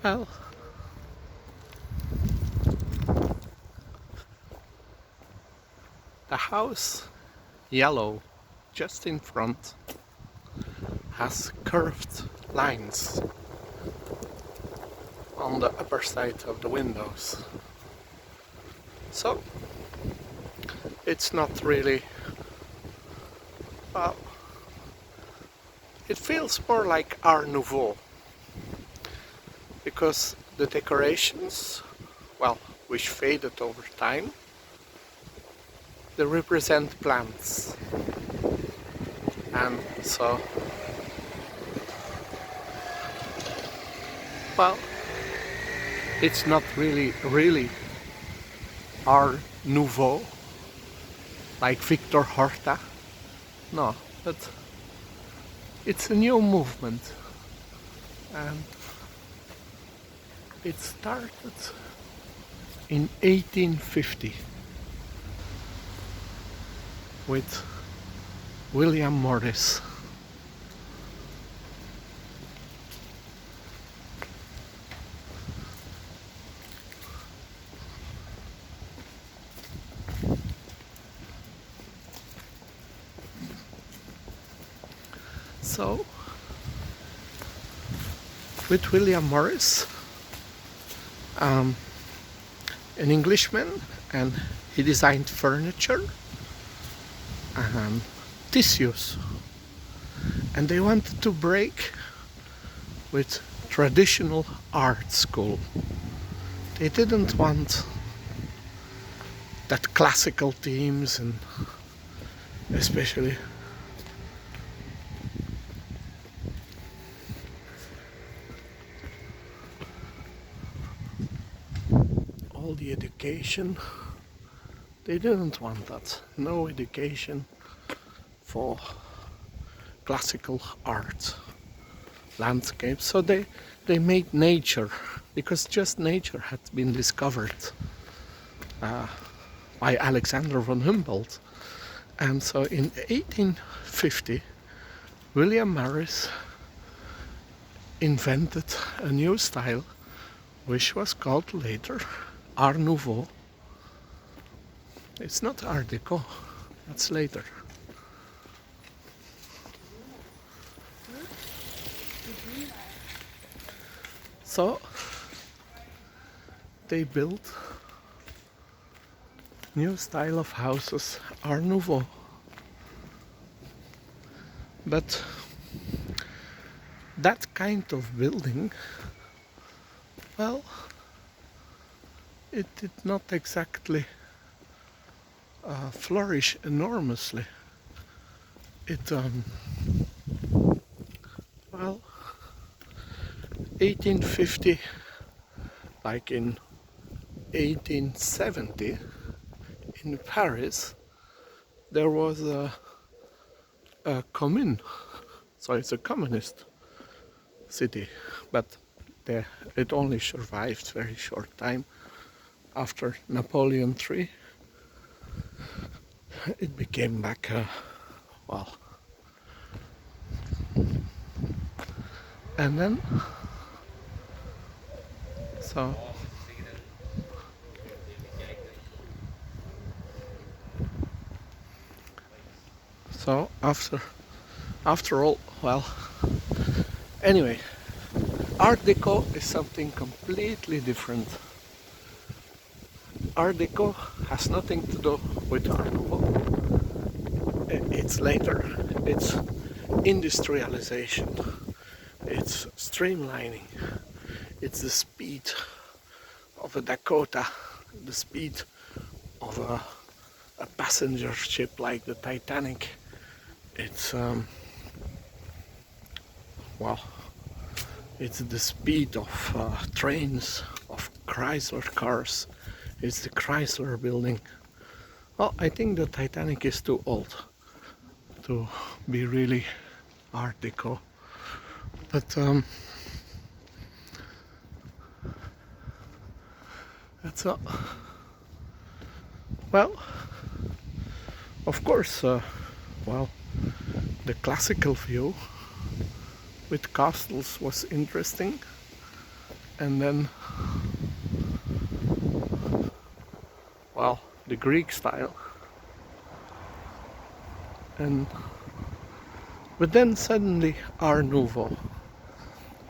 Well, the house, yellow, just in front, has curved lines on the upper side of the windows. So it's not really, well, it feels more like Art Nouveau because the decorations, well, which faded over time, they represent plants. And so, well, it's not really Art Nouveau like Victor Horta, no, but it's a new movement, and it started in 1850 with William Morris. So, with William Morris, an Englishman, and he designed furniture and tissues, and they wanted to break with traditional art school. They didn't want that classical themes, and especially all the education. They didn't want that. No education for classical art, landscape. So they made nature, because just nature had been discovered by Alexander von Humboldt. And so in 1850, William Morris invented a new style, which was called later Art Nouveau. It's not Art Deco, that's later. So they built new style of houses, Art Nouveau. But that kind of building, well, it did not exactly flourish enormously. It, well, 1850, like in 1870, in Paris, there was a commune, so it's a communist city, but it only survived very short time. After Napoleon III, it became back, well, and then, so after all, well, anyway, Art Deco is something completely different. Art Deco has nothing to do with Art Nouveau. It's later. It's industrialization. It's streamlining. It's the speed of a Dakota, the speed of a passenger ship like the Titanic. It's well, it's the speed of trains, of Chrysler cars. It's the Chrysler building. Well, I think the Titanic is too old to be really Art Deco, but that's a, well, of course, well, the classical view with castles was interesting, and then, well, the Greek style, and but then suddenly Art Nouveau.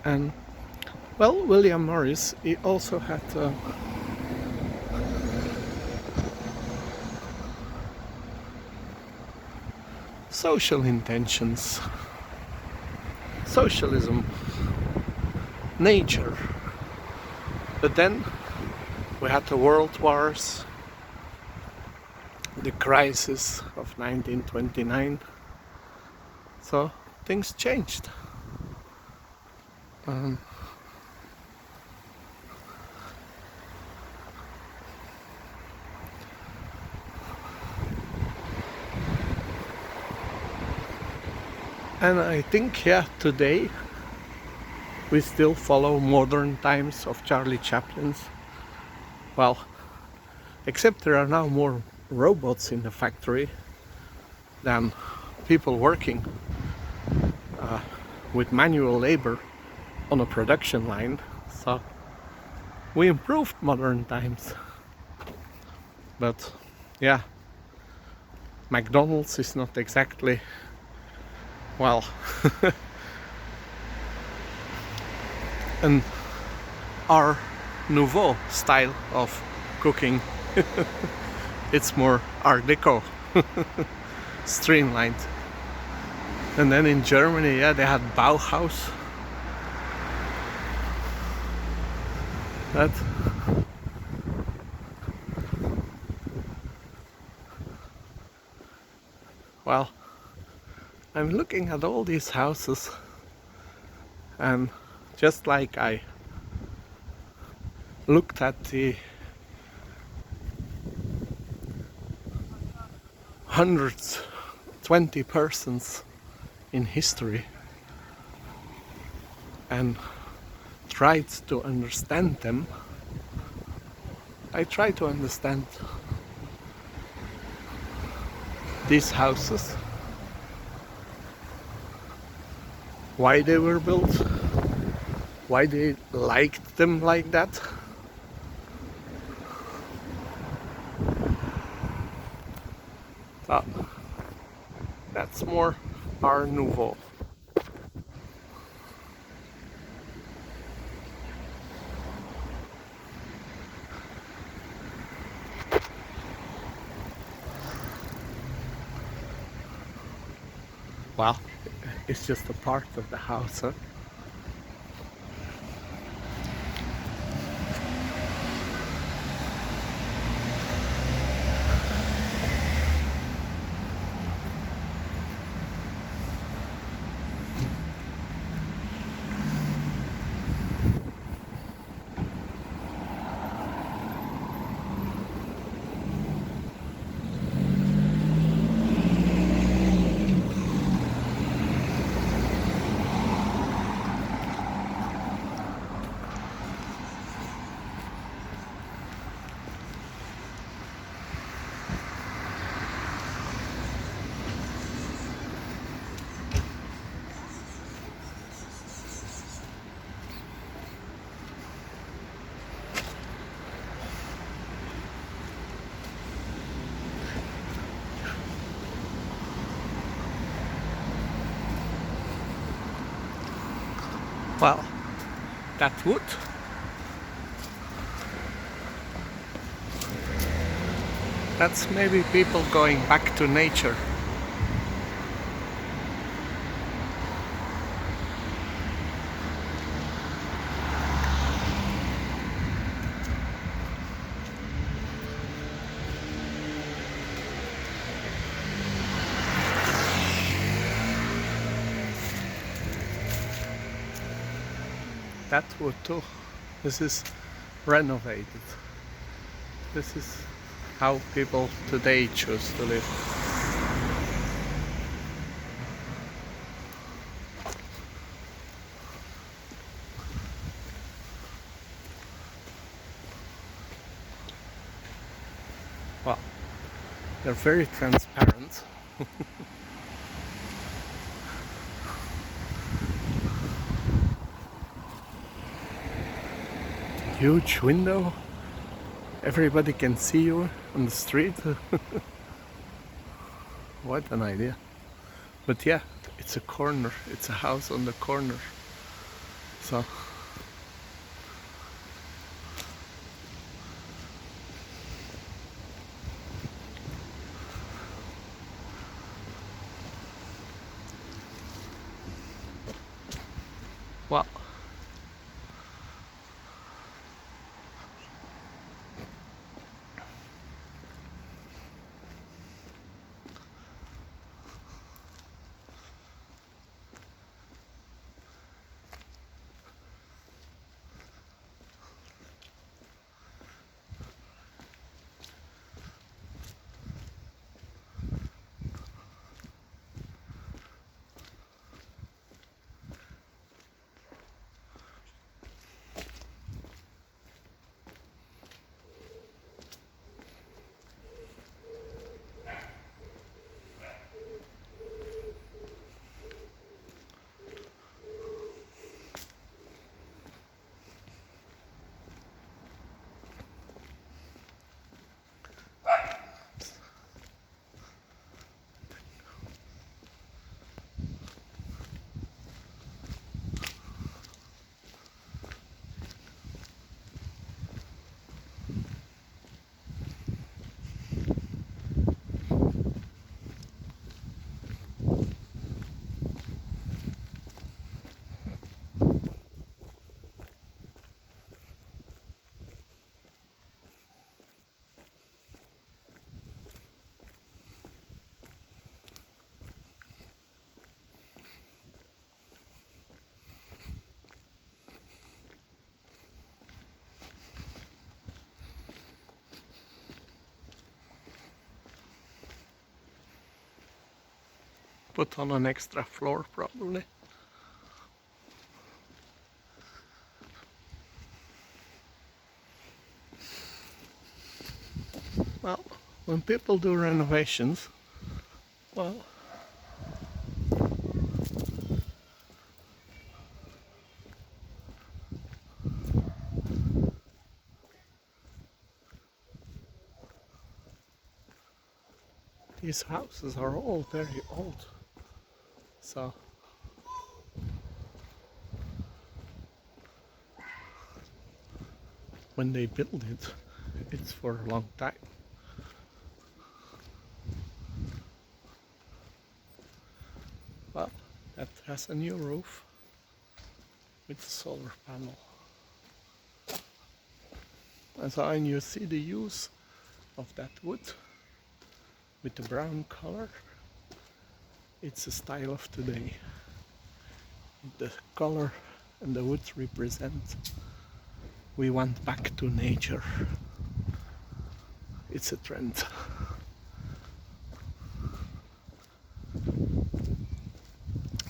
And well, William Morris, he also had social intentions, socialism, nature. But then we had the world wars, the crisis of 1929, so things changed. Um, and I think, yeah, today we still follow modern times of Charlie Chaplin's. Well, except there are now more robots in the factory than people working with manual labor on a production line. So we improved modern times. But yeah, McDonald's is not exactly, well, an Art Nouveau style of cooking. It's more Art Deco, streamlined. And then in Germany, yeah, they had Bauhaus. That, well, I'm looking at all these houses, and just like I looked at the hundreds, 20 persons in history and tried to understand them, I try to understand these houses, why they were built, why they liked them like that. So that's more Art Nouveau. Well, it's just a part of the house, huh? Well, that wood, that's maybe people going back to nature. That wood too. This is renovated. This is how people today choose to live. Well, they're very transparent. huge window. Everybody can see you on the street. What an idea. But yeah, it's a corner. It's a house on the corner. So well, put on an extra floor probably. Well, when people do renovations, well, these houses are all very old. So when they build it, it's for a long time. Well, that has a new roof with a solar panel. And so and you see the use of that wood with the brown color. It's a style of today. The color and the wood represent we went back to nature. It's a trend.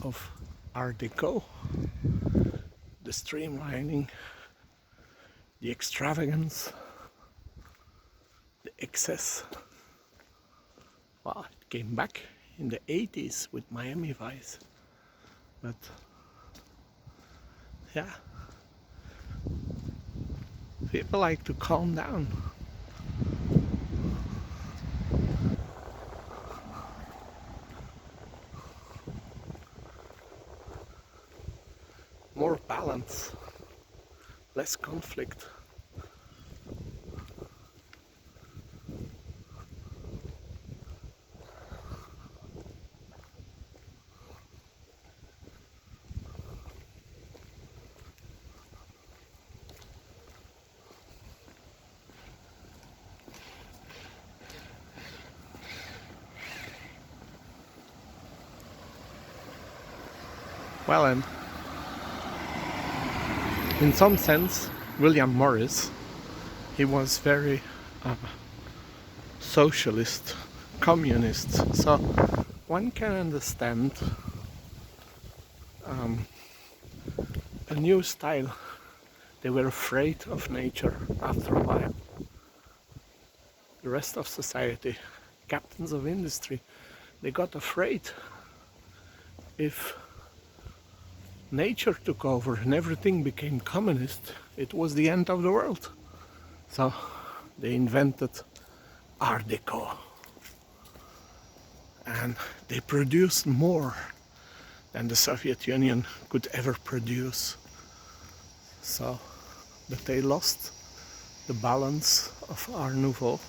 Of Art Deco, the streamlining, the extravagance, the excess. Well, it came back in the 80s with Miami Vice, but yeah, people like to calm down. More balance, less conflict. Well, and in some sense, William Morris, he was very socialist, communist. So one can understand a new style. They were afraid of nature after a while. The rest of society, captains of industry, they got afraid if nature took over and everything became communist, it was the end of the world. So they invented Art Deco, and they produced more than the Soviet Union could ever produce. So, but they lost the balance of Art Nouveau.